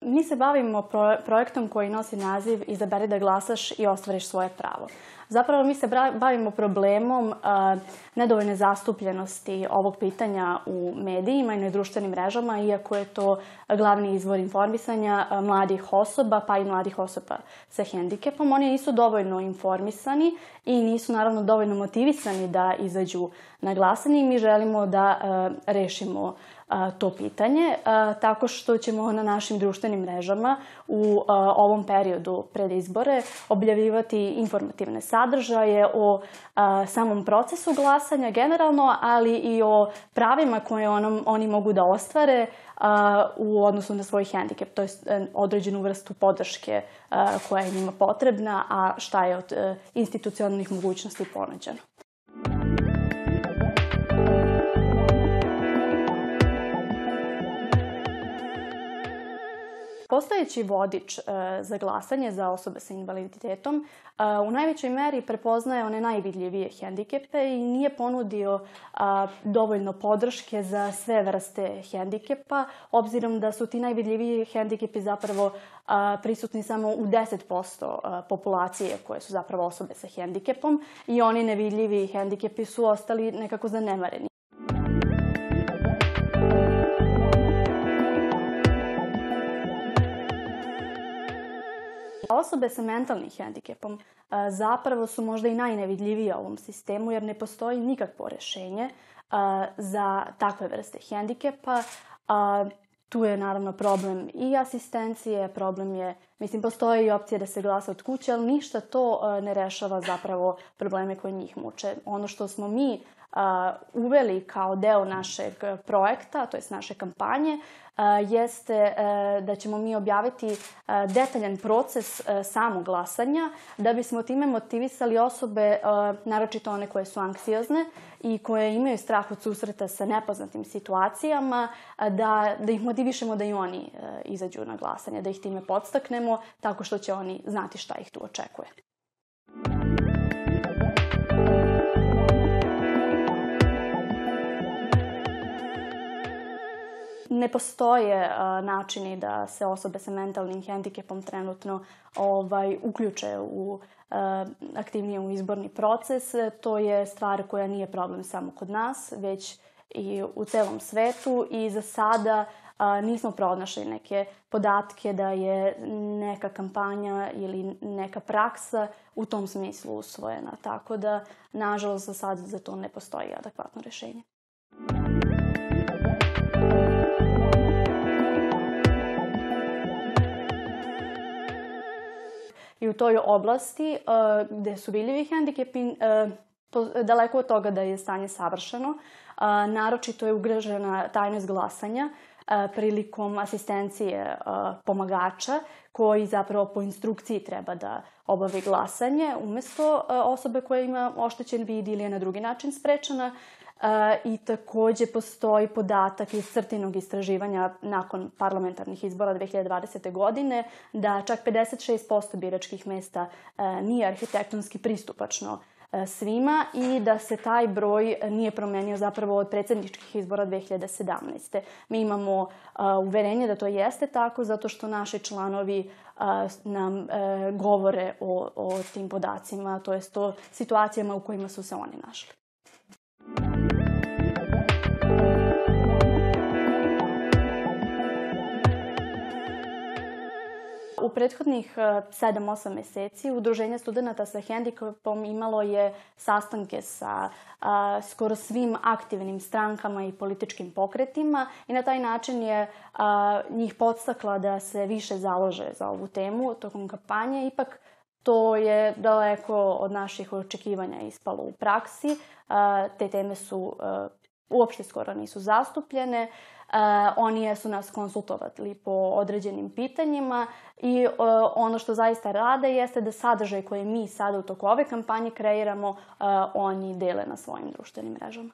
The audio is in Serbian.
Mi se bavimo projektom koji nosi naziv Izaberi da glasaš i ostvariš svoje pravo. Zapravo mi se bavimo problemom nedovoljne zastupljenosti ovog pitanja u medijima i na društvenim mrežama, iako je to glavni izvor informisanja mladih osoba, pa i mladih osoba sa hendikepom. Oni nisu dovoljno informisani i nisu naravno dovoljno motivisani da izađu na glasanje i mi želimo da rešimo to pitanje tako što ćemo na našim društvenim mrežama u ovom periodu pred izbore objavljivati informativne sadržaje o samom procesu glasanja generalno, ali i o pravima koje oni mogu da ostvare u odnosu na svoj hendikep, to je određenu vrstu podrške koja je njima potrebna, a šta je od institucionalnih mogućnosti ponuđeno. Postojeći vodič za glasanje za osobe sa invaliditetom u najvećoj meri prepoznaje one najvidljivije hendikepe i nije ponudio dovoljno podrške za sve vrste hendikepa, obzirom da su ti najvidljiviji hendikepi zapravo prisutni samo u 10% populacije koje su zapravo osobe sa hendikepom i oni nevidljivi hendikepi su ostali nekako zanemareni. Osobe sa mentalnim hendikepom zapravo su možda i najnevidljivije u ovom sistemu jer ne postoji nikakvo rešenje za takve vrste hendikepa. Tu je naravno problem i asistencije, problem je, postoji i opcija da se glasa od kuće, ali ništa to ne rešava zapravo probleme koje njih muče. Ono što smo mi uveli kao deo našeg projekta, to jest naše kampanje, jeste da ćemo mi objaviti detaljan proces samog glasanja da bismo time motivisali osobe, naročito one koje su anksiozne i koje imaju strah od susreta sa nepoznatim situacijama, da ih motivišemo da i oni izađu na glasanje, da ih time podstaknemo tako što će oni znati šta ih tu očekuje. Ne postoje načini da se osobe sa mentalnim hendikepom trenutno uključe aktivnije u izborni proces. To je stvar koja nije problem samo kod nas, već i u celom svetu i za sada nismo pronašli neke podatke da je neka kampanja ili neka praksa u tom smislu usvojena. Tako da, nažalost, za sad za to ne postoji adekvatno rešenje. I u toj oblasti gde su vidljivi hendikepi, daleko od toga da je stanje savršeno, naročito je ugrožena tajnost glasanja prilikom asistencije pomagača koji zapravo po instrukciji treba da obavi glasanje umesto osobe koja ima oštećen vid ili je na drugi način sprečena. I takođe postoji podatak iz CRTA-inog istraživanja nakon parlamentarnih izbora 2020. godine da čak 56% biračkih mesta nije arhitektonski pristupačno svima i da se taj broj nije promenio zapravo od predsjedničkih izbora 2017. Mi imamo uverenje da to jeste tako zato što naši članovi nam govore o tim podacima, to jest o situacijama u kojima su se oni našli. U prethodnih 7-8 meseci Udruženje studenata sa hendikepom imalo je sastanke sa skoro svim aktivnim strankama i političkim pokretima i na taj način je njih podstakla da se više založe za ovu temu tokom kampanje. Ipak to je daleko od naših očekivanja ispalo u praksi. Te teme su uopšte skoro nisu zastupljene. Oni su nas konsultovali po određenim pitanjima i ono što zaista rade jeste da sadržaj koji mi sada u toku ove kampanje kreiramo, oni dele na svojim društvenim mrežama.